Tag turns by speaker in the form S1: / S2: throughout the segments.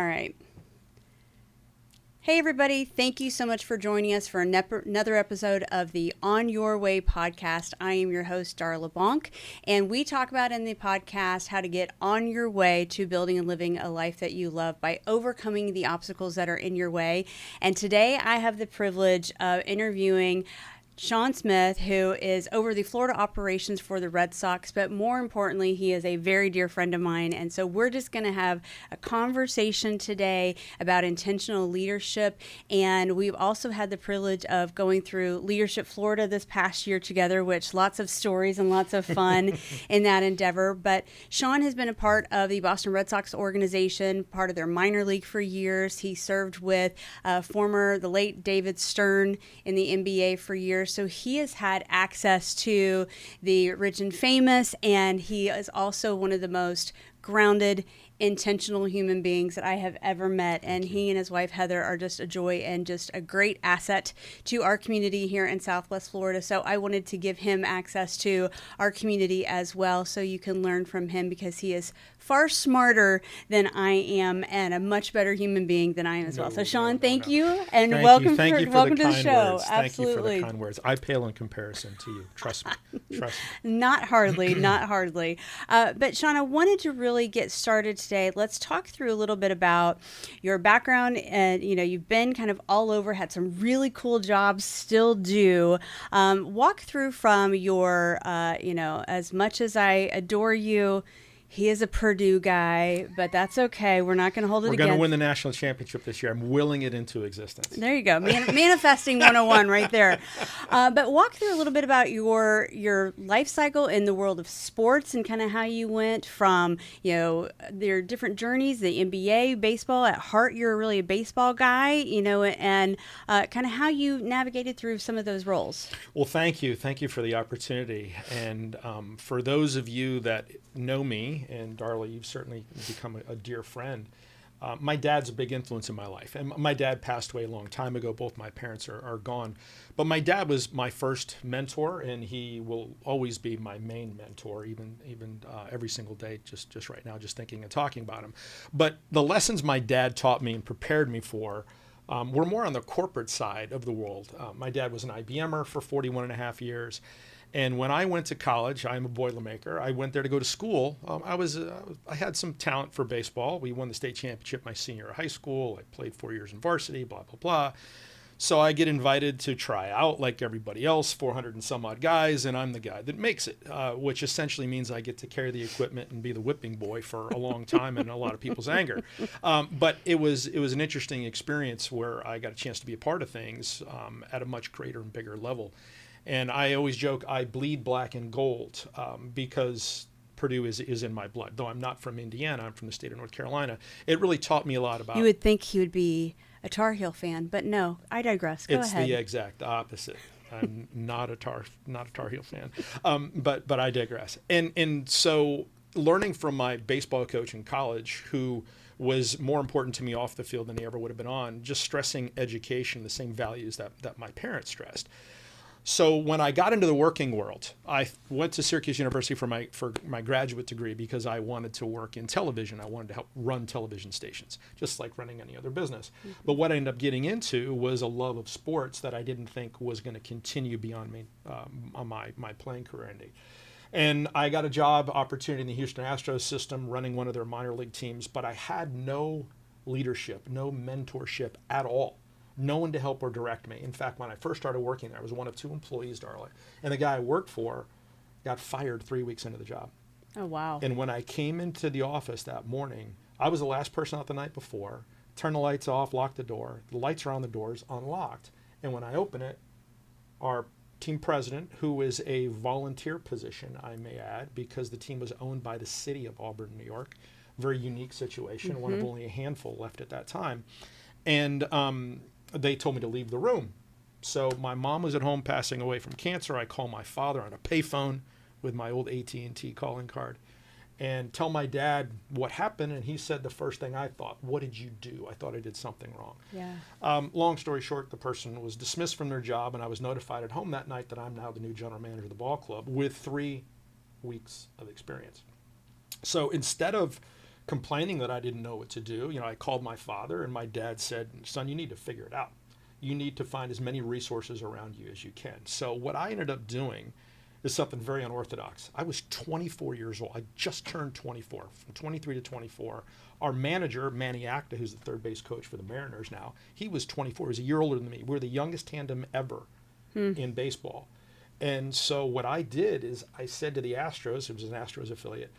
S1: All right. Hey, everybody. Thank you so much for joining us for another episode of the On Your Way podcast. I am your host, Darla Bonk, and we talk about in the podcast how to get on your way to building and living a life that you love by overcoming the obstacles that are in your way. And today I have the privilege of interviewing Shawn Smith, who is over the Florida operations for the Red Sox, but more importantly, he is a very dear friend of mine. And so we're just going to have a conversation today about intentional leadership. And we've also had the privilege of going through Leadership Florida this past year together, which lots of stories and lots of fun in that endeavor. But Shawn has been a part of the Boston Red Sox organization, part of their minor league for years. He served with the late David Stern in the NBA for years. So he has had access to the rich and famous, and he is also one of the most grounded, intentional human beings that I have ever met. And he and his wife, Heather, are just a joy and just a great asset to our community here in Southwest Florida. So I wanted to give him access to our community as well, so you can learn from him, because he is far smarter than I am and a much better human being than I am as well. So Shawn, thank you, and welcome
S2: Thank you for
S1: welcome
S2: the
S1: to the
S2: kind
S1: show.
S2: words.
S1: Absolutely.
S2: Thank you for the kind words. I pale in comparison to you. Trust me. Trust me.
S1: Not hardly, not hardly. But Shawn, I wanted to really get started today. Let's talk through a little bit about your background. And, you've been kind of all over, had some really cool jobs, still do. Walk through from your, as much as I adore you, he is a Purdue guy, but that's okay. We're not going to hold it against.
S2: We're going to win the national championship this year. I'm willing it into existence.
S1: There you go. Manifesting 101 right there. But walk through a little bit about your life cycle in the world of sports, and kind of how you went from, their different journeys, the NBA, baseball. At heart, you're really a baseball guy, and kind of how you navigated through some of those roles.
S2: Well, thank you. Thank you for the opportunity. And for those of you that know me, and Darla, you've certainly become a dear friend. My dad's a big influence in my life, and my dad passed away a long time ago. Both my parents are gone, but my dad was my first mentor, and he will always be my main mentor, even every single day. Just right now, just thinking and talking about him. But the lessons my dad taught me and prepared me for were more on the corporate side of the world. My dad was an IBMer for 41 and a half years. And when I went to college, I'm a Boilermaker. I went there to go to school. I had some talent for baseball. We won the state championship my senior year of high school. I played 4 years in varsity, blah, blah, blah. So I get invited to try out like everybody else, 400 and some odd guys, and I'm the guy that makes it, which essentially means I get to carry the equipment and be the whipping boy for a long time and a lot of people's anger. But it was an interesting experience where I got a chance to be a part of things at a much greater and bigger level. And I always joke I bleed black and gold because Purdue is in my blood. Though I'm not from Indiana, I'm from the state of North Carolina. It really taught me a lot about.
S1: You would think he would be a Tar Heel fan, but no, I digress. Go ahead.
S2: It's the exact opposite. I'm not a Tar Heel fan, but I digress. And so learning from my baseball coach in college, who was more important to me off the field than he ever would have been on, just stressing education, the same values that my parents stressed. So when I got into the working world, I went to Syracuse University for my graduate degree because I wanted to work in television. I wanted to help run television stations, just like running any other business. Mm-hmm. But what I ended up getting into was a love of sports that I didn't think was going to continue beyond me on my playing career ending. And I got a job opportunity in the Houston Astros system running one of their minor league teams, but I had no leadership, no mentorship at all. No one to help or direct me. In fact, when I first started working there, I was one of 2 employees, Darla. And the guy I worked for got fired 3 weeks into the job.
S1: Oh, wow.
S2: And when I came into the office that morning, I was the last person out the night before. Turned the lights off, locked the door. The lights are on the doors, unlocked. And when I open it, our team president, who is a volunteer position, I may add, because the team was owned by the city of Auburn, New York. Very unique situation, one of only a handful left at that time. And they told me to leave the room. So my mom was at home passing away from cancer. I call my father on a payphone with my old AT&T calling card and tell my dad what happened. And he said the first thing I thought, what did you do? I thought I did something wrong.
S1: Yeah.
S2: Long story short, the person was dismissed from their job, and I was notified at home that night that I'm now the new general manager of the ball club with 3 weeks of experience. So instead of complaining that I didn't know what to do. I called my father, and my dad said, son, you need to figure it out. You need to find as many resources around you as you can. So what I ended up doing is something very unorthodox. I was 24 years old. I just turned 24, from 23 to 24. Our manager, Manny Acta, who's the third base coach for the Mariners now, he was 24. He was a year older than me. We're the youngest tandem ever in baseball. And so what I did is I said to the Astros, it was an Astros affiliate,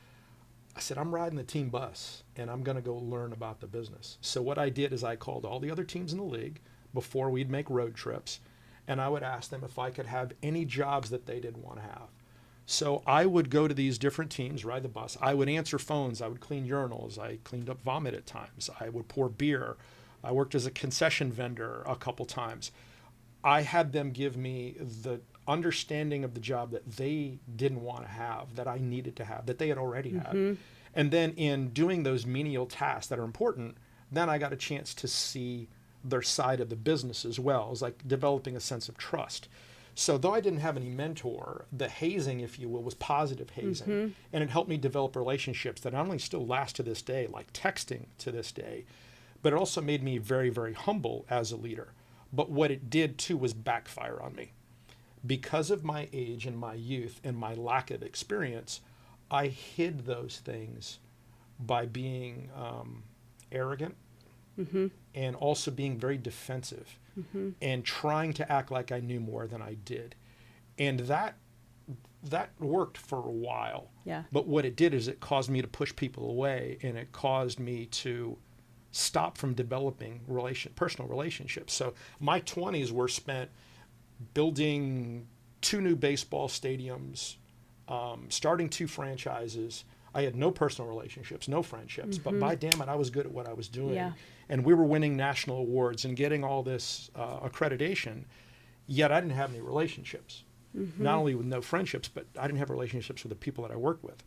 S2: I said, I'm riding the team bus, and I'm going to go learn about the business. So what I did is I called all the other teams in the league before we'd make road trips, and I would ask them if I could have any jobs that they didn't want to have. So I would go to these different teams, ride the bus. I would answer phones. I would clean urinals. I cleaned up vomit at times. I would pour beer. I worked as a concession vendor a couple times. I had them give me the understanding of the job that they didn't want to have, that I needed to have, that they had already had. And then in doing those menial tasks that are important, then I got a chance to see their side of the business as well. It was like developing a sense of trust. So though I didn't have any mentor, the hazing, if you will, was positive hazing. And it helped me develop relationships that not only still last to this day, like texting to this day, but it also made me very, very humble as a leader. But what it did too was backfire on me. Because of my age and my youth and my lack of experience, I hid those things by being arrogant and also being very defensive and trying to act like I knew more than I did. And that worked for a while.
S1: Yeah.
S2: But what it did is it caused me to push people away, and it caused me to stop from developing personal relationships. So my 20s were spent building 2 new baseball stadiums, starting 2 franchises. I had no personal relationships, no friendships, but by damn it, I was good at what I was doing.
S1: Yeah.
S2: And we were winning national awards and getting all this accreditation, yet I didn't have any relationships. Not only with no friendships, but I didn't have relationships with the people that I worked with.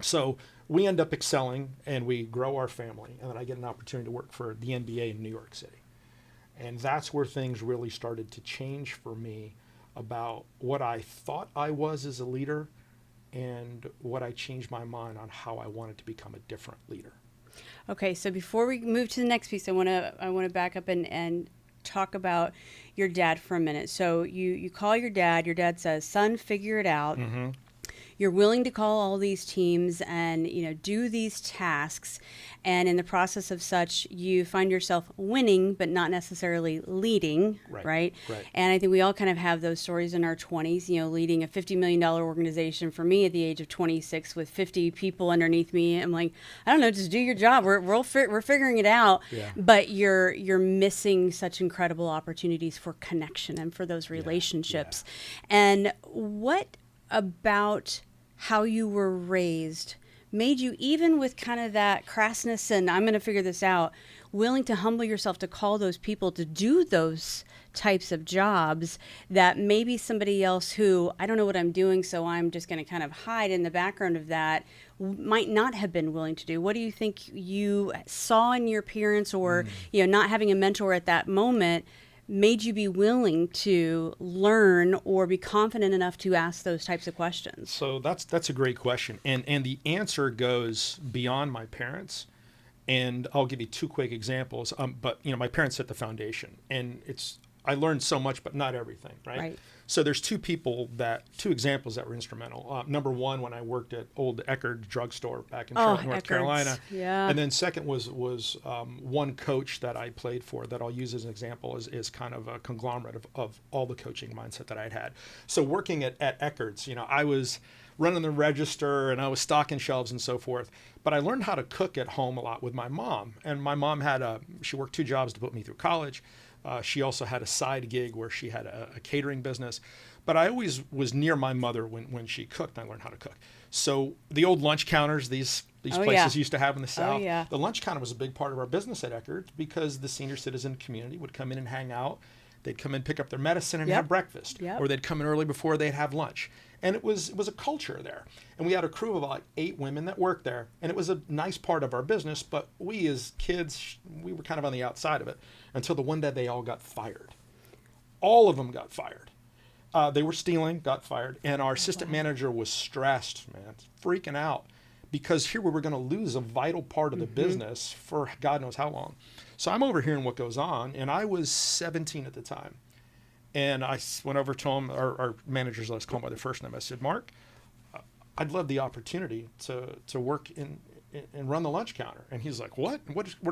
S2: So we end up excelling, and we grow our family, and then I get an opportunity to work for the NBA in New York City. And that's where things really started to change for me about what I thought I was as a leader and what I changed my mind on how I wanted to become a different leader.
S1: Okay, so before we move to the next piece, I want to back up and talk about your dad for a minute. So you call your dad says, son, figure it out. You're willing to call all these teams and, do these tasks. And in the process of such, you find yourself winning, but not necessarily leading, right? And I think we all kind of have those stories in our 20s, leading a $50 million organization. For me at the age of 26 with 50 people underneath me, I'm like, I don't know, just do your job. We're figuring it out.
S2: Yeah.
S1: But you're missing such incredible opportunities for connection and for those relationships.
S2: Yeah.
S1: And what about how you were raised made you, even with kind of that crassness and I'm going to figure this out, willing to humble yourself to call those people to do those types of jobs that maybe somebody else who, I don't know what I'm doing, so I'm just going to kind of hide in the background of that, might not have been willing to do? What do you think you saw in your parents or, not having a mentor at that moment made you be willing to learn or be confident enough to ask those types of questions?
S2: So that's a great question. And the answer goes beyond my parents. And I'll give you 2 quick examples. But my parents set the foundation, and I learned so much, but not everything, right? So there's 2 examples that were instrumental. Number 1, when I worked at old Eckerd drugstore back in Charlotte, North Carolina.
S1: Yeah.
S2: And then second was one coach that I played for that I'll use as an example is kind of a conglomerate of all the coaching mindset that I'd had. So working at Eckerd's, I was running the register and I was stocking shelves and so forth. But I learned how to cook at home a lot with my mom. And my mom she worked 2 jobs to put me through college. She also had a side gig where she had a catering business. But I always was near my mother when she cooked, and I learned how to cook. So the old lunch counters, these places used to have in the South, the lunch counter was a big part of our business at Eckerd because the senior citizen community would come in and hang out. They'd come in, pick up their medicine, and have breakfast. Or they'd come in early before they'd have lunch. And it was a culture there. And we had a crew of like 8 women that worked there. And it was a nice part of our business, but we as kids, we were kind of on the outside of it until the one day they all got fired. All of them got fired. They were stealing, got fired. And our assistant manager was stressed, man, freaking out because here we were going to lose a vital part of the business for God knows how long. So I'm overhearing what goes on, and I was 17 at the time. And I went over to him, our managers let us call him by their first name. I said, Mark, I'd love the opportunity to work in and run the lunch counter. And he's like, what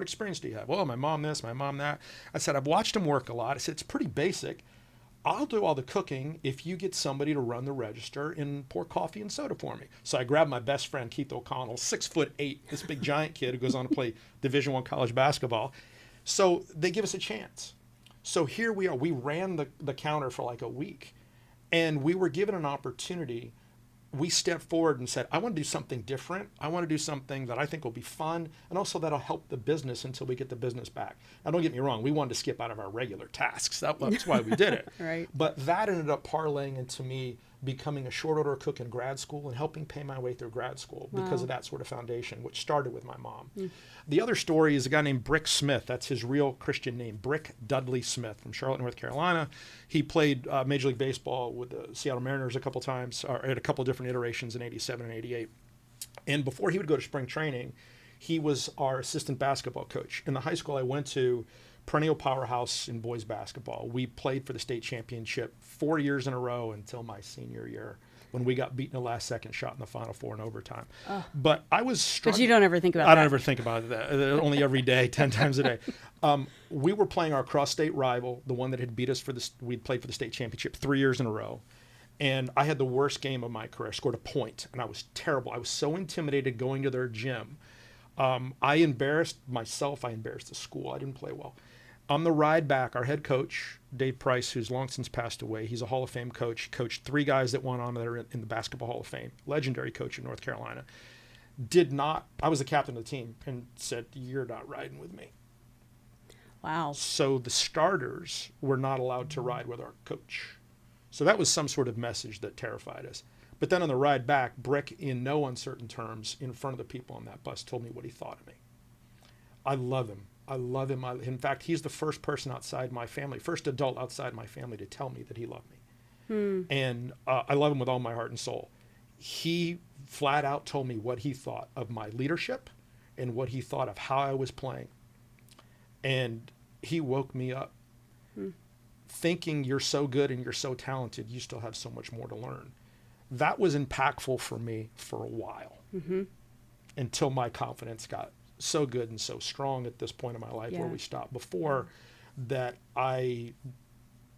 S2: experience do you have? Well, my mom this, my mom that. I said, I've watched him work a lot. I said, it's pretty basic. I'll do all the cooking if you get somebody to run the register and pour coffee and soda for me. So I grabbed my best friend, Keith O'Connell, 6'8", this big giant kid who goes on to play Division I college basketball. So they give us a chance. So here we are. We ran the counter for like a week, and we were given an opportunity. We stepped forward and said, I want to do something different. I want to do something that I think will be fun, and also that'll help the business until we get the business back. Now, don't get me wrong. We wanted to skip out of our regular tasks. That's why we did it.
S1: Right. But
S2: that ended up parlaying into me becoming a short order cook in grad school and helping pay my way through grad school because of that sort of foundation, which started with my mom. The other story is a guy named Brick Smith. That's his real Christian name, Brick Dudley Smith, from Charlotte, North Carolina. He played Major League Baseball with the Seattle Mariners a couple times, or at a couple different iterations in 87 and 88. And before he would go to spring training, he was our assistant basketball coach. In the high school I went to, perennial powerhouse in boys basketball. We played for the state championship 4 years in a row until my senior year, when we got beaten a last-second shot in the Final Four in overtime. But I was struggling.
S1: But you don't ever think about that.
S2: I don't ever think about that. Only every day, 10 times a day. We were playing our cross-state rival, the one that had beat us we'd played for the state championship 3 years in a row. And I had the worst game of my career. I scored a point, and I was terrible. I was so intimidated going to their gym. I embarrassed myself. I embarrassed the school. I didn't play well. On the ride back, our head coach, Dave Price, who's long since passed away, he's a Hall of Fame coach. He coached 3 guys that went on that are in the Basketball Hall of Fame, legendary coach in North Carolina. I was the captain of the team, and said, you're not riding with me.
S1: Wow.
S2: So the starters were not allowed to ride with our coach. So that was some sort of message that terrified us. But then on the ride back, Brick, in no uncertain terms, in front of the people on that bus, told me what he thought of me. I love him. I love him. In fact, he's the first person outside my family, first adult outside my family to tell me that he loved me. And I love him with all my heart and soul. He flat out told me what he thought of my leadership and what he thought of how I was playing. And he woke me up thinking, you're so good and you're so talented, you still have so much more to learn. That was impactful for me for a while, until my confidence got so good and so strong at this point in my life where we stopped. Before that, I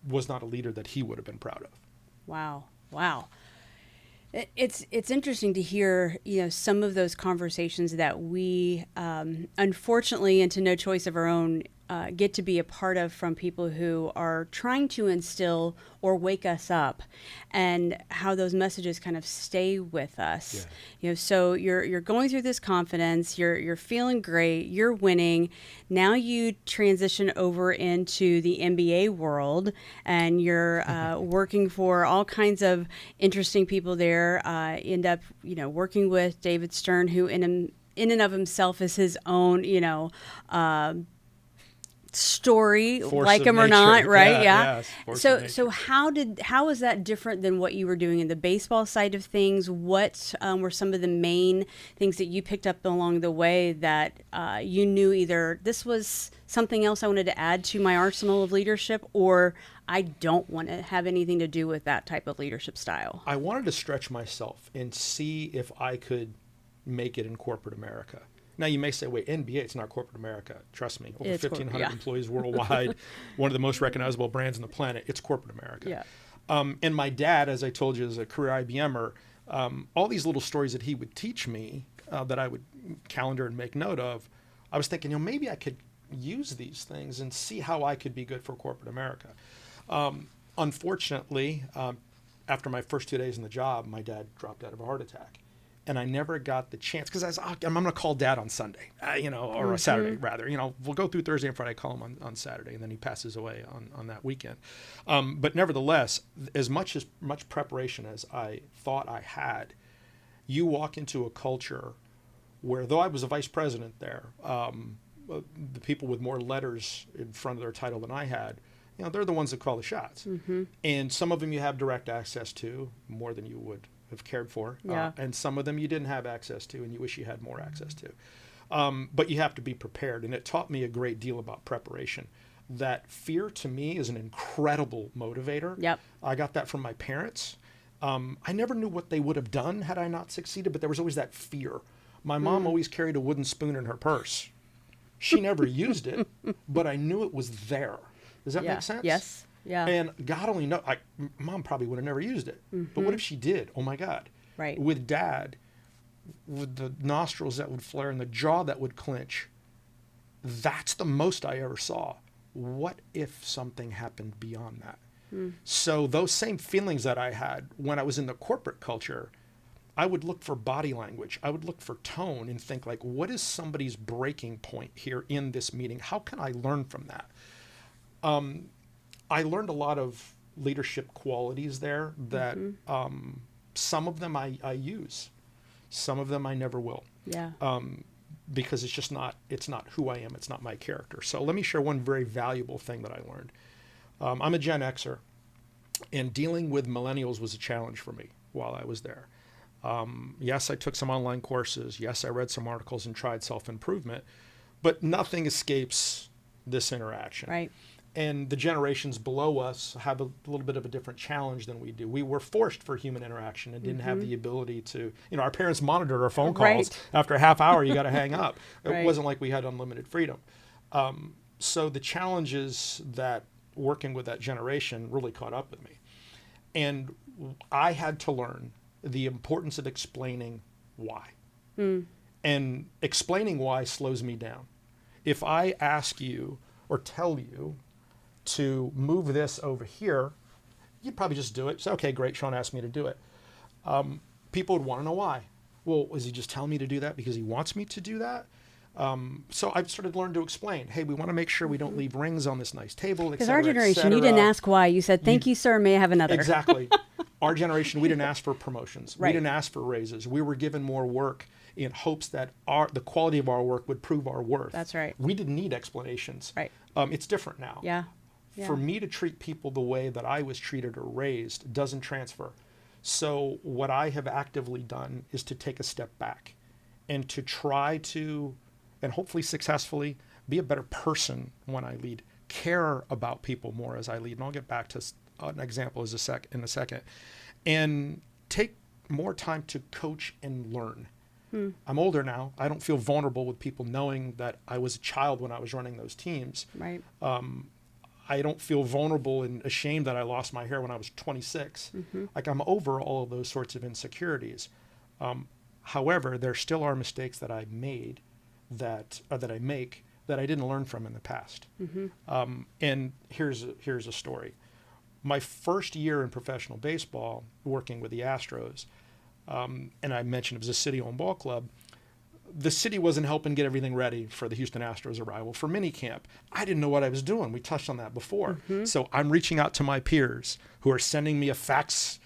S2: was not a leader that he would have been proud of.
S1: Wow. It's interesting to hear, some of those conversations that we, unfortunately, and to no choice of our own, get to be a part of from people who are trying to instill or wake us up, and how those messages kind of stay with us. So you're going through this confidence, you're feeling great, you're winning. Now you transition over into the NBA world, and you're working for all kinds of interesting people there. End up working with David Stern, who in and of himself is his own story,
S2: Force
S1: like him or
S2: nature.
S1: not, right? So how was that different than what you were doing in the baseball side of things? What were some of the main things that you picked up along the way that you knew either this was something else I wanted to add to my arsenal of leadership, or I don't want to have anything to do with that type of leadership style?
S2: I wanted to stretch myself and see if I could make it in corporate America. Now, you may say, wait, NBA, it's not corporate America. Trust me, over 1,500 employees worldwide, one of the most recognizable brands on the planet. It's corporate America. And my dad, as I told you, is a career IBMer. All these little stories that he would teach me that I would calendar and make note of, I was thinking, maybe I could use these things and see how I could be good for corporate America. Unfortunately, after my first 2 days in the job, my dad dropped out of a heart attack. And I never got the chance, because I'm going to call Dad on Sunday, or a Saturday rather. We'll go through Thursday and Friday, call him on Saturday, and then he passes away on that weekend. But nevertheless, as much preparation as I thought I had, you walk into a culture where, though I was a vice president there, the people with more letters in front of their title than I had, they're the ones that call the shots. And some of them you have direct access to more than you would have cared for.
S1: Yeah.
S2: And some of them you didn't have access to and you wish you had more access to. But you have to be prepared. And it taught me a great deal about preparation. That fear to me is an incredible motivator.
S1: Yep.
S2: I got that from my parents. I never knew what they would have done had I not succeeded, but there was always that fear. My mom always carried a wooden spoon in her purse. She never used it, but I knew it was there. Does that make sense?
S1: Yes. Yeah.
S2: And God only knows. Mom probably would have never used it. But what if she did? Oh my God.
S1: Right.
S2: With Dad, with the nostrils that would flare and the jaw that would clench, that's the most I ever saw. What if something happened beyond that? So those same feelings that I had when I was in the corporate culture, I would look for body language. I would look for tone and think like, what is somebody's breaking point here in this meeting? How can I learn from that? I learned a lot of leadership qualities there that some of them I use. Some of them I never will.
S1: Yeah.
S2: Because it's not who I am. It's not my character. So let me share one very valuable thing that I learned. I'm a Gen Xer, and dealing with millennials was a challenge for me while I was there. Yes, I took some online courses. Yes, I read some articles and tried self-improvement, but nothing escapes this interaction.
S1: Right.
S2: And the generations below us have a little bit of a different challenge than we do. We were forced for human interaction and didn't have the ability to, our parents monitored our phone calls.
S1: Right.
S2: After a half hour, you got to hang up. It
S1: Right.
S2: wasn't like we had unlimited freedom. So the challenges that working with that generation really caught up with me. And I had to learn the importance of explaining why. And explaining why slows me down. If I ask you or tell you to move this over here, you'd probably just do it. Say, okay, great, Shawn asked me to do it. People would want to know why. Well, is he just telling me to do that because he wants me to do that? So I've started to learn to explain, hey, we want to make sure we don't leave rings on this nice table,
S1: Because our generation, you didn't ask why. You said, thank you, sir, may I have another?
S2: Exactly. Our generation, we didn't ask for promotions.
S1: Right.
S2: We didn't ask for raises. We were given more work in hopes that the quality of our work would prove our worth.
S1: That's right.
S2: We didn't need explanations.
S1: Right.
S2: It's different now.
S1: Yeah.
S2: For me to treat people the way that I was treated or raised doesn't transfer. So what I have actively done is to take a step back and to try to, and hopefully successfully, be a better person when I lead, care about people more as I lead. And I'll get back to an example in a second. And take more time to coach and learn. I'm older now. I don't feel vulnerable with people knowing that I was a child when I was running those teams.
S1: Right.
S2: I don't feel vulnerable and ashamed that I lost my hair when I was 26. Like I'm over all of those sorts of insecurities. However, there still are mistakes that I made that I make that I didn't learn from in the past. And here's a story. My first year in professional baseball, working with the Astros, and I mentioned it was a city-owned ball club. The city wasn't helping get everything ready for the Houston Astros arrival for minicamp. I didn't know what I was doing. We touched on that before. So I'm reaching out to my peers who are sending me a fax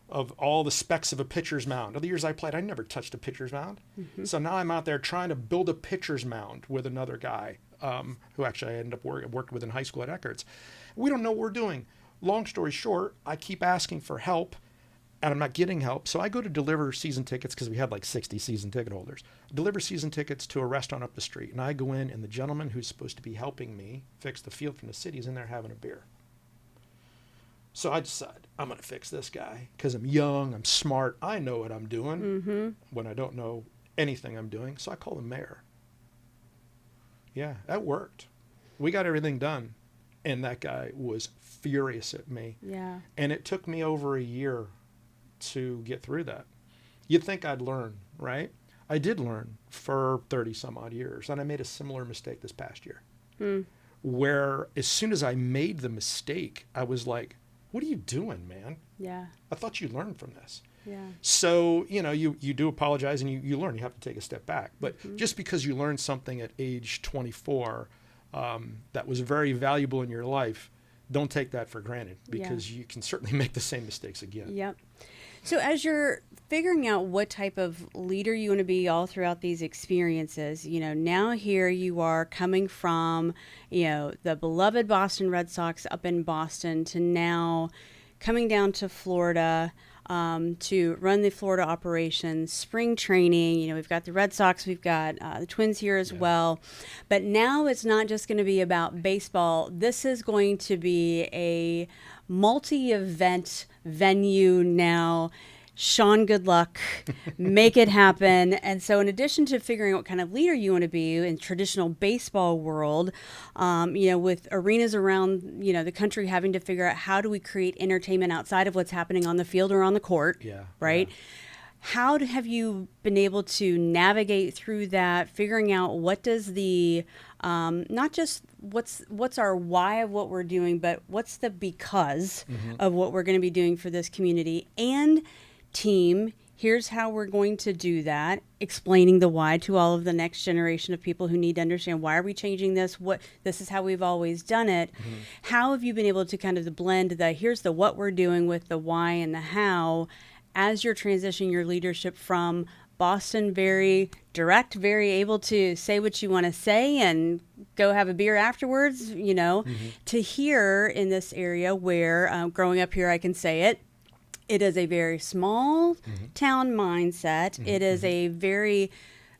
S2: of all the specs of a pitcher's mound. Other years I played, I never touched a pitcher's mound. So now I'm out there trying to build a pitcher's mound with another guy who actually I ended up worked with in high school at Eckert's. We don't know what we're doing. Long story short, I keep asking for help, and I'm not getting help. So I go to deliver season tickets because we had like 60 season ticket holders. Deliver season tickets to a restaurant up the street. And I go in, and the gentleman who's supposed to be helping me fix the field from the city is in there having a beer. So I decide I'm going to fix this guy because I'm young, I'm smart, I know what I'm doing when I don't know anything I'm doing. So I call the mayor. Yeah, that worked. We got everything done. And that guy was furious at me.
S1: Yeah.
S2: And it took me over a year to get through that. You'd think I'd learn, right? I did learn for 30 some odd years. And I made a similar mistake this past year. Where as soon as I made the mistake, I was like, what are you doing, man?
S1: Yeah.
S2: I thought you learned from this.
S1: Yeah.
S2: So, you do apologize and you learn. You have to take a step back. But just because you learned something at age 24 that was very valuable in your life, don't take that for granted because you can certainly make the same mistakes again.
S1: Yep. So as you're figuring out what type of leader you want to be all throughout these experiences, now here you are coming from, the beloved Boston Red Sox up in Boston to now coming down to Florida. to run the Florida operations, spring training. You know, we've got the Red Sox, we've got the Twins here as well. But now it's not just going to be about baseball. This is going to be a multi-event venue now. Shawn, good luck. Make it happen. And so in addition to figuring out what kind of leader you want to be in traditional baseball world, you know, with arenas around, you know, the country having to figure out how do we create entertainment outside of what's happening on the field or on the court, right? Yeah. How have you been able to navigate through that, figuring out what does the, not just what's our why of what we're doing, but what's the because of what we're going to be doing for this community, and team, here's how we're going to do that, explaining the why to all of the next generation of people who need to understand why are we changing this, what this is how we've always done it. How have you been able to kind of blend the here's the what we're doing with the why and the how as you're transitioning your leadership from Boston, very direct, very able to say what you want to say and go have a beer afterwards, you know, to here in this area where growing up here I can say it, it is a very small town mindset. It is a very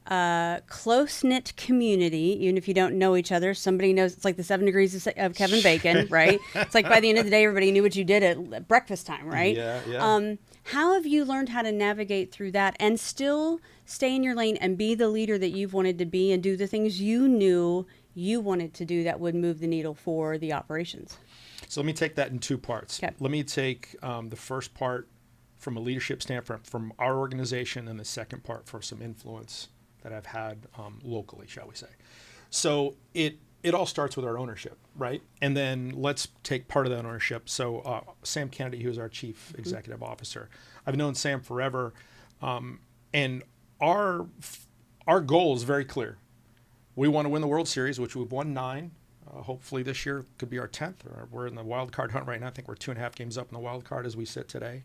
S1: close-knit community. Even if you don't know each other, somebody knows. It's like the 7 degrees of Kevin Bacon, right? It's like by the end of the day, everybody knew what you did at breakfast time, right? Yeah. How have you learned how to navigate through that and still stay in your lane and be the leader that you've wanted to be and do the things you knew you wanted to do that would move the needle for the operations?
S2: So let me take that in two parts.
S1: Okay.
S2: Let me take the first part from a leadership standpoint from our organization, and the second part for some influence that I've had locally, shall we say. So it all starts with our ownership, right? And then let's take part of that ownership. So Sam Kennedy, who is our chief executive officer, I've known Sam forever, and our goal is very clear. We want to win the World Series, which we've won 9. Hopefully this year could be our 10th. We're in the wild card hunt right now. I think we're 2.5 games up in the wild card as we sit today.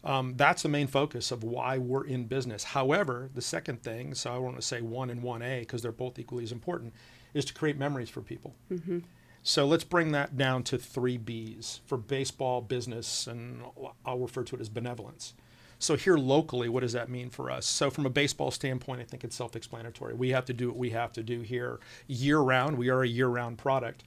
S2: That's the main focus of why we're in business. However, the second thing, so I want to say 1 and 1A because they're both equally as important, is to create memories for people. So let's bring that down to 3 B's for baseball, business, and I'll refer to it as benevolence. So here locally, what does that mean for us? So from a baseball standpoint, I think it's self-explanatory. We have to do what we have to do here year-round. We are a year-round product.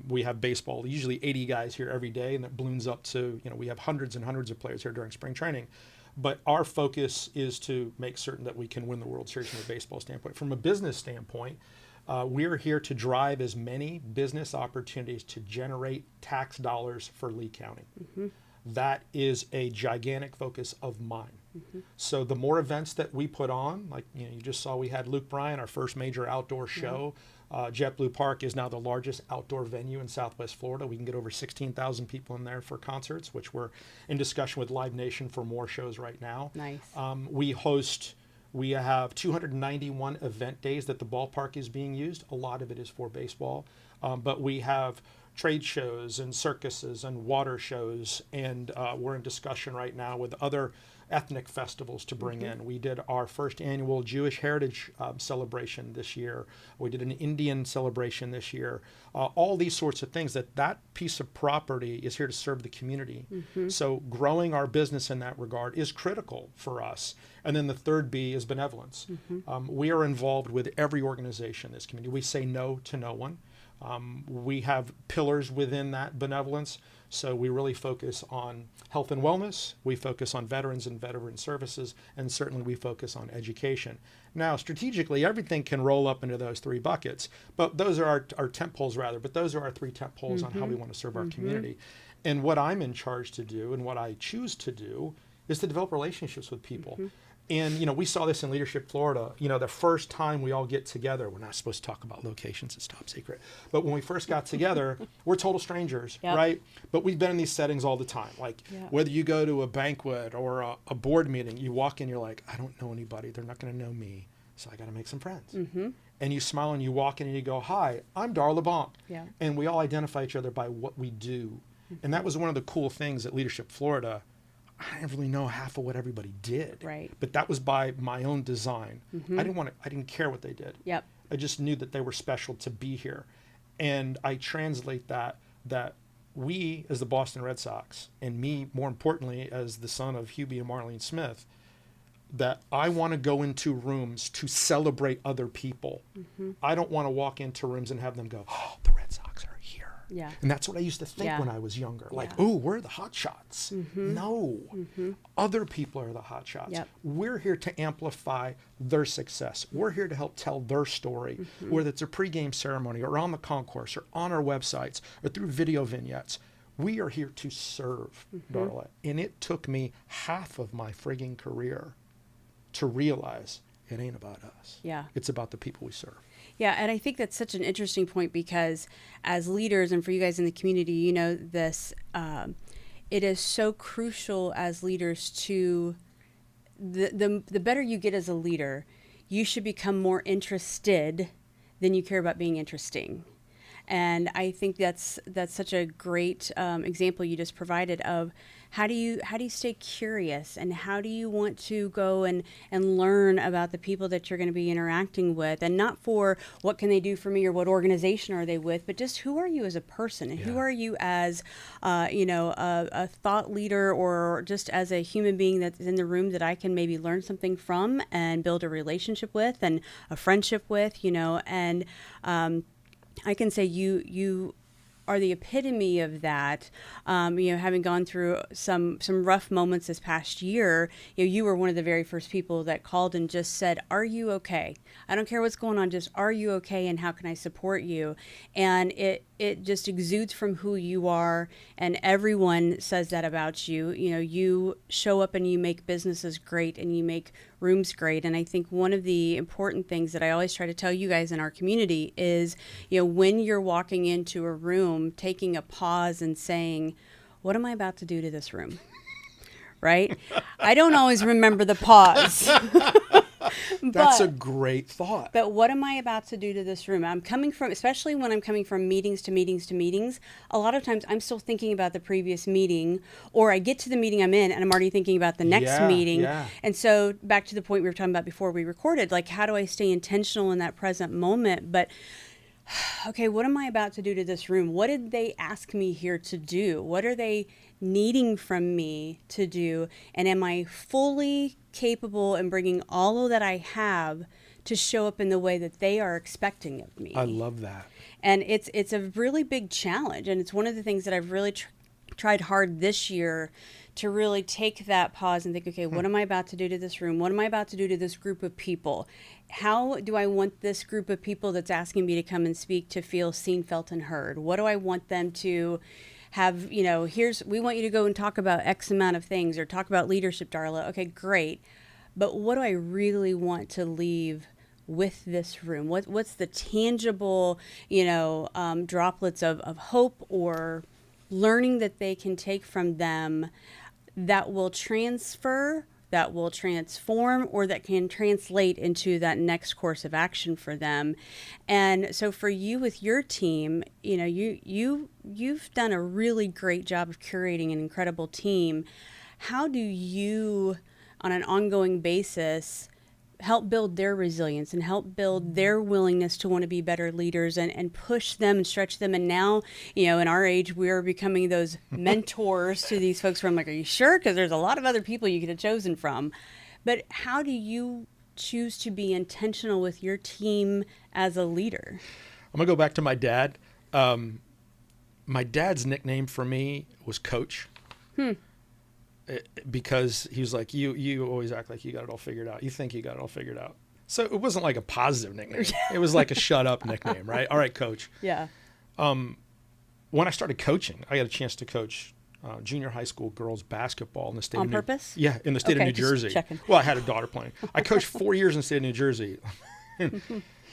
S2: We have baseball, usually 80 guys here every day, and that balloons up to, you know, we have hundreds and hundreds of players here during spring training. But our focus is to make certain that we can win the World Series from a baseball standpoint. From a business standpoint, we're here to drive as many business opportunities to generate tax dollars for Lee County. That is a gigantic focus of mine. So the more events that we put on, like, you know, you just saw we had Luke Bryan, our first major outdoor show. JetBlue Park is now the largest outdoor venue in Southwest Florida. We can get over 16,000 people in there for concerts, which we're in discussion with Live Nation for more shows right now.
S1: Nice.
S2: We have 291 event days that the ballpark is being used. A lot of it is for baseball. But we have trade shows and circuses and water shows, and we're in discussion right now with other ethnic festivals to bring in. We did our first annual Jewish Heritage celebration this year. We did an Indian celebration this year. All these sorts of things, that piece of property is here to serve the community. So growing our business in that regard is critical for us. And then the third B is benevolence. We are involved with every organization in this community. We say no to no one. We have pillars within that benevolence. So we really focus on health and wellness. We focus on veterans and veteran services, and certainly we focus on education. Now, strategically, everything can roll up into those 3 buckets, but those are our tent poles rather, but those are our 3 tent poles on how we want to serve our community. And what I'm in charge to do and what I choose to do is to develop relationships with people. And, you know, we saw this in Leadership Florida. You know, the first time we all get together, we're not supposed to talk about locations, it's top secret. But when we first got together, we're total strangers, right? But we've been in these settings all the time. Like whether you go to a banquet or a board meeting, you walk in, you're like, I don't know anybody. They're not going to know me. So I got to make some friends. And you smile and you walk in and you go, hi, I'm Dar LeBlanc. And we all identify each other by what we do. And that was one of the cool things at Leadership Florida. I didn't really know half of what everybody did.
S1: Right.
S2: But that was by my own design. I didn't care what they did. I just knew that they were special to be here. And I translate that we, as the Boston Red Sox, and me, more importantly, as the son of Hubie and Marlene Smith, that I want to go into rooms to celebrate other people. I don't want to walk into rooms and have them go, oh, the Red Sox are here.
S1: Yeah.
S2: And that's what I used to think when I was younger. Like, oh, we're the hot shots. No, other people are the hot shots.
S1: Yep.
S2: We're here to amplify their success. We're here to help tell their story, whether it's a pregame ceremony or on the concourse or on our websites or through video vignettes. We are here to serve, Darla. And it took me half of my frigging career to realize it ain't about us.
S1: Yeah.
S2: It's about the people we serve.
S1: Yeah, and I think that's such an interesting point because as leaders and for you guys in the community, you know this, it is so crucial as leaders to, the better you get as a leader, you should become more interested than you care about being interesting. And I think that's such a great example you just provided of how do you stay curious and how do you want to go and learn about the people that you're going to be interacting with, and not for what can they do for me or what organization are they with, but just who are you as a person and who are you as a thought leader or just as a human being that's in the room that I can maybe learn something from and build a relationship with and a friendship with, and I can say you are the epitome of that. Having gone through some rough moments this past year, you were one of the very first people that called and just said, "Are you okay? I don't care what's going on. Just are you okay? And how can I support you?" And it just exudes from who you are, and everyone says that about you. You show up and you make businesses great and you make rooms great. And I think one of the important things that I always try to tell you guys in our community is, when you're walking into a room, taking a pause and saying, what am I about to do to this room? Right? I don't always remember the pause.
S2: That's a great thought.
S1: But what am I about to do to this room? I'm coming from, especially when I'm coming from meetings to meetings to meetings, a lot of times I'm still thinking about the previous meeting, or I get to the meeting I'm in and I'm already thinking about the next meeting.
S2: Yeah.
S1: And so back to the point we were talking about before we recorded, like, how do I stay intentional in that present moment? But okay, what am I about to do to this room? What did they ask me here to do? What are they needing from me to do? And am I fully capable in bringing all of that I have to show up in the way that they are expecting of me?
S2: I love that.
S1: And it's a really big challenge. And it's one of the things that I've really tried hard this year to really take that pause and think, okay, what am I about to do to this room? What am I about to do to this group of people? How do I want this group of people that's asking me to come and speak to feel seen, felt, and heard? What do I want them to have, we want you to go and talk about X amount of things or talk about leadership, Darla. Okay, great. But what do I really want to leave with this room? What's the tangible, droplets of hope or learning that they can take from them that will transfer, that will transform, or that can translate into that next course of action for them? And so for you with your team, you've done a really great job of curating an incredible team. How do you, on an ongoing basis, help build their resilience and help build their willingness to want to be better leaders and push them and stretch them? And now, in our age, we're becoming those mentors to these folks where I'm like, are you sure? Because there's a lot of other people you could have chosen from. But how do you choose to be intentional with your team as a leader?
S2: I'm going to go back to my dad. My dad's nickname for me was Coach. Because he was like, you always act like you got it all figured out. You think you got it all figured out. So it wasn't like a positive nickname. It was like a shut up nickname, right? All right, Coach.
S1: Yeah.
S2: When I started coaching, I got a chance to coach junior high school girls basketball in the state
S1: of New Jersey.
S2: Yeah, in the state of New Jersey.
S1: Checking.
S2: Well, I had a daughter playing. I coached 4 years in the state of New Jersey.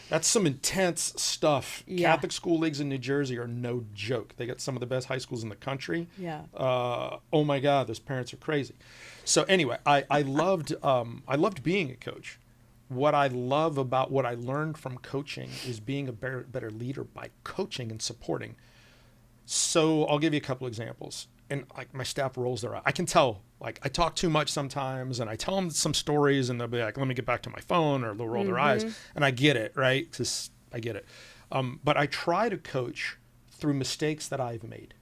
S2: That's some intense stuff.
S1: Yeah.
S2: Catholic school leagues in New Jersey are no joke. They got some of the best high schools in the country.
S1: Yeah.
S2: Oh my God, those parents are crazy. So anyway, I loved being a coach. What I love about what I learned from coaching is being a better leader by coaching and supporting. So I'll give you a couple examples. And like my staff rolls their eyes. I can tell, like, I talk too much sometimes, and I tell them some stories, and they'll be like, let me get back to my phone, or they'll roll their eyes. And I get it, right? Because I get it. But I try to coach through mistakes that I've made.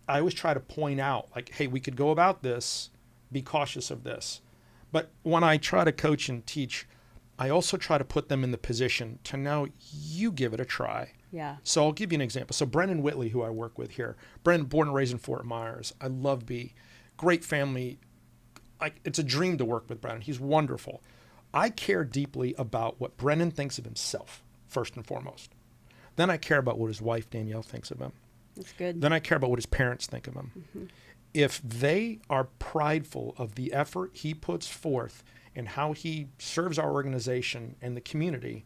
S2: I always try to point out, like, hey, we could go about this, be cautious of this. But when I try to coach and teach, I also try to put them in the position to know you give it a try.
S1: Yeah.
S2: So I'll give you an example. So Brennan Whitley, who I work with here, Brennan, born and raised in Fort Myers. I love B. Great family. It's a dream to work with Brennan. He's wonderful. I care deeply about what Brennan thinks of himself, first and foremost. Then I care about what his wife, Danielle, thinks of him.
S1: That's good.
S2: Then I care about what his parents think of him.
S1: Mm-hmm.
S2: If they are prideful of the effort he puts forth and how he serves our organization and the community,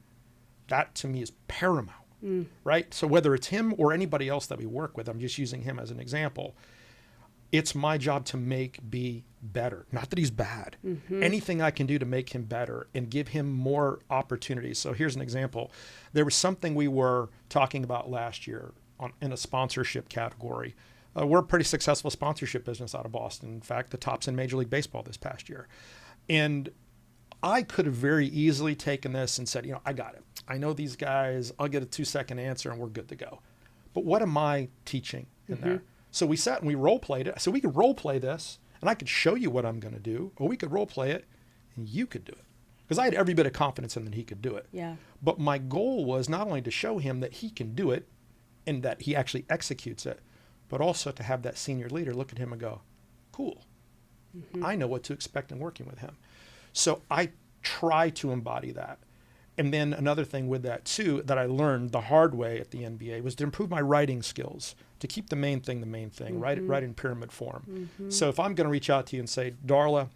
S2: that to me is paramount, right? So whether it's him or anybody else that we work with, I'm just using him as an example, it's my job to make B better. Not that he's bad. Mm-hmm. Anything I can do to make him better and give him more opportunities. So here's an example. There was something we were talking about last year in a sponsorship category. We're a pretty successful sponsorship business out of Boston. In fact, the tops in Major League Baseball this past year. And I could have very easily taken this and said, I got it. I know these guys. I'll get a 2-second answer and we're good to go. But what am I teaching in there? So we sat and we role played it. So we could role play this and I could show you what I'm going to do, or we could role play it and you could do it. Because I had every bit of confidence in that he could do it.
S1: Yeah.
S2: But my goal was not only to show him that he can do it and that he actually executes it, but also to have that senior leader look at him and go, cool. I know what to expect in working with him. So I try to embody that. And then another thing with that too, that I learned the hard way at the NBA, was to improve my writing skills, to keep the main thing, write in pyramid form. So if I'm going to reach out to you and say, Darla,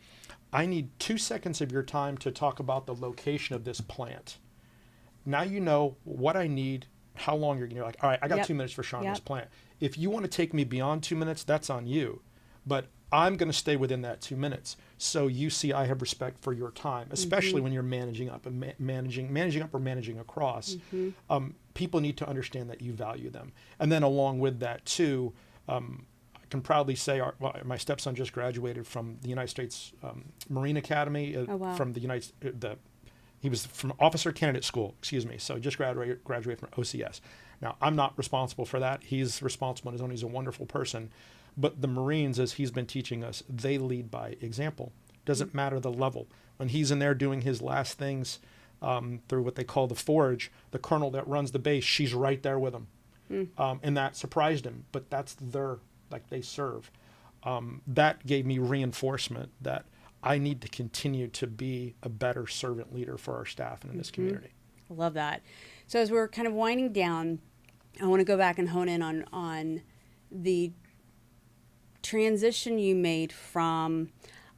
S2: I need 2 seconds of your time to talk about the location of this plant. Now you know what I need, how long you're like, all right, I got 2 minutes for Shawn, this plant. If you want to take me beyond 2 minutes, that's on you. But I'm going to stay within that 2 minutes. So you see, I have respect for your time, especially when you're managing up and managing up or managing across. People need to understand that you value them. And then along with that too, I can proudly say my stepson just graduated from the United States Marine Academy. From the he was from Officer Candidate School, so just graduated from OCS. Now, I'm not responsible for that. He's responsible on his own. He's a wonderful person. But the Marines, as he's been teaching us, they lead by example. Doesn't matter the level. When he's in there doing his last things through what they call the forge, the colonel that runs the base, she's right there with him. And that surprised him. But that's they serve. That gave me reinforcement that I need to continue to be a better servant leader for our staff and in this community.
S1: I love that. So as we're kind of winding down, I want to go back and hone in on the transition you made from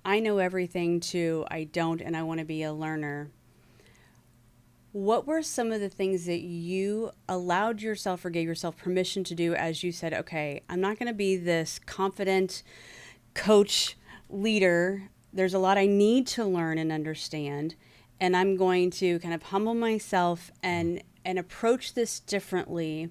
S1: I know everything to I don't and I want to be a learner. What were some of the things that you allowed yourself or gave yourself permission to do as you said, okay, I'm not going to be this confident coach leader. There's a lot I need to learn and understand, and I'm going to kind of humble myself and approach this differently.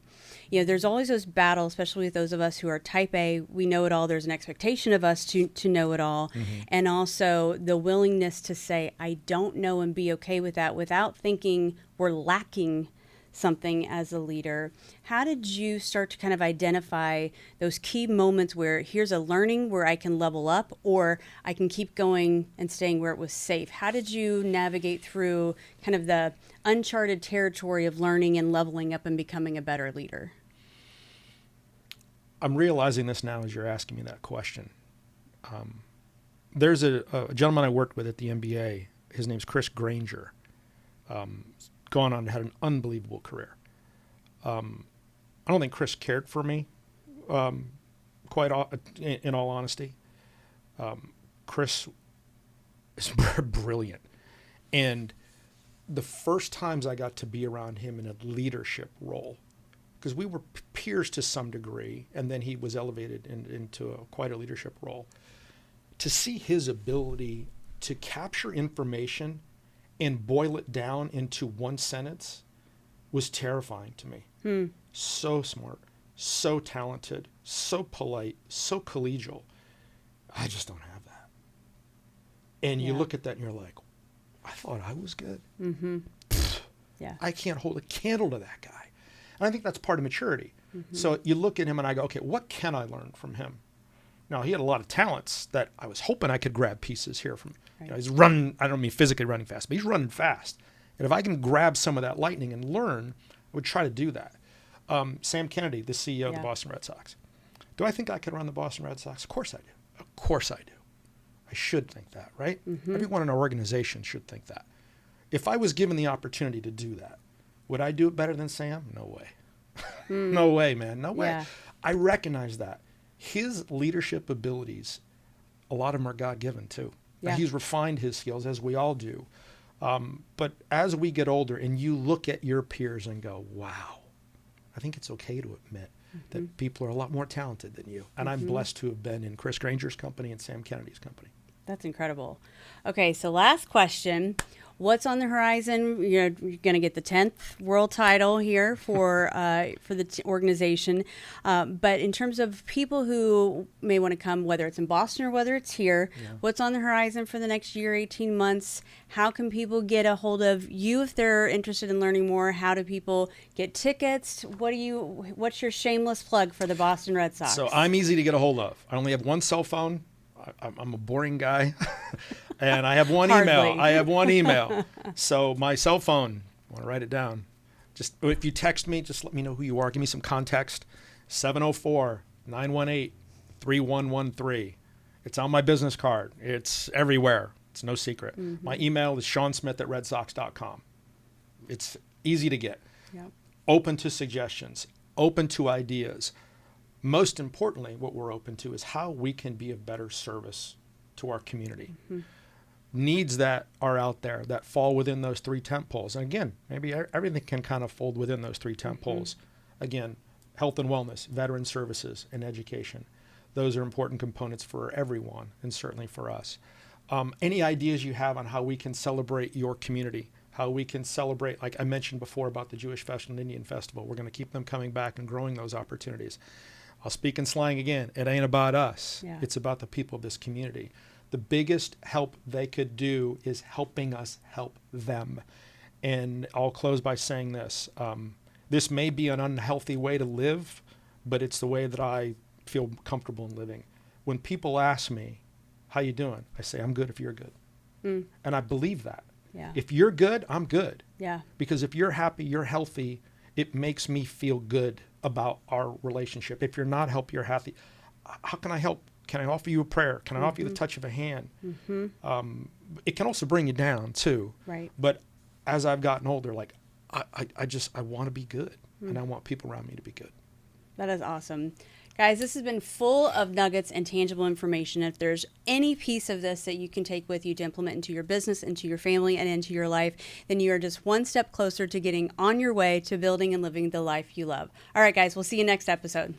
S1: There's always those battles, especially with those of us who are type A. We know it all. There's an expectation of us to know it all. And also the willingness to say, I don't know, and be okay with that without thinking we're lacking something as a leader. How did you start to kind of identify those key moments where here's a learning where I can level up or I can keep going and staying where it was safe? How did you navigate through kind of the uncharted territory of learning and leveling up and becoming a better leader?
S2: I'm realizing this now as you're asking me that question. There's a gentleman I worked with at the NBA. His name's Chris Granger. Gone on and had an unbelievable career. I don't think Chris cared for me, in all honesty. Chris is brilliant. And the first times I got to be around him in a leadership role, because we were peers to some degree, and then he was elevated into quite a leadership role, to see his ability to capture information and boil it down into one sentence was terrifying to me. So smart, so talented, so polite, so collegial. I just don't have that. And you look at that and you're like, I thought I was good.
S1: Yeah.
S2: I can't hold a candle to that guy. And I think that's part of maturity. So you look at him and I go, okay, what can I learn from him? Now, he had a lot of talents that I was hoping I could grab pieces here from.
S1: Right.
S2: You know, he's running, I don't mean physically running fast, but he's running fast. And if I can grab some of that lightning and learn, I would try to do that. Sam Kennedy, the CEO of the Boston Red Sox. Do I think I could run the Boston Red Sox? Of course I do. Of course I do. I should think that, right? Everyone in our organization should think that. If I was given the opportunity to do that, would I do it better than Sam? No way. No way, man. No way.
S1: Yeah.
S2: I recognize that. His leadership abilities, a lot of them are God-given too.
S1: Yeah.
S2: Now, he's refined his skills, as we all do. But as we get older and you look at your peers and go, wow, I think it's okay to admit that people are a lot more talented than you. And I'm blessed to have been in Chris Granger's company and Sam Kennedy's company.
S1: That's incredible. Okay, so last question. What's on the horizon? You're going to get the 10th world title here for the organization. But in terms of people who may want to come, whether it's in Boston or whether it's here, what's on the horizon for the next year, 18 months? How can people get a hold of you if they're interested in learning more? How do people get tickets? What's your shameless plug for the Boston Red Sox?
S2: So I'm easy to get a hold of. I only have one cell phone. I'm a boring guy. And I have one email. So my cell phone, I want to write it down. Just if you text me, just let me know who you are. Give me some context. 704-918-3113. It's on my business card. It's everywhere. It's no secret. My email is ShawnSmith@redsox.com. It's easy to get.
S1: Yep.
S2: Open to suggestions, open to ideas. Most importantly, what we're open to is how we can be of better service to our community. Needs that are out there that fall within those 3 tent poles. And again, maybe everything can kind of fold within those 3 tent poles. Again, health and wellness, veteran services, and education. Those are important components for everyone, and certainly for us. Any ideas you have on how we can celebrate your community, how we can celebrate, like I mentioned before about the Jewish Festival and Indian Festival, we're going to keep them coming back and growing those opportunities. I'll speak in slang again. It ain't about us.
S1: Yeah.
S2: It's about the people of this community. The biggest help they could do is helping us help them. And I'll close by saying this. This may be an unhealthy way to live, but it's the way that I feel comfortable in living. When people ask me, how you doing? I say, I'm good if you're good. And I believe that.
S1: Yeah.
S2: If you're good, I'm good.
S1: Yeah.
S2: Because if you're happy, you're healthy, it makes me feel good about our relationship. If you're not healthy, you're happy. How can I help? Can I offer you a prayer? Can I offer you the touch of a hand? It can also bring you down too.
S1: Right.
S2: But as I've gotten older, like I want to be good, and I want people around me to be good.
S1: That is awesome. Guys, this has been full of nuggets and tangible information. If there's any piece of this that you can take with you to implement into your business, into your family, and into your life, then you are just one step closer to getting on your way to building and living the life you love. All right, guys, we'll see you next episode.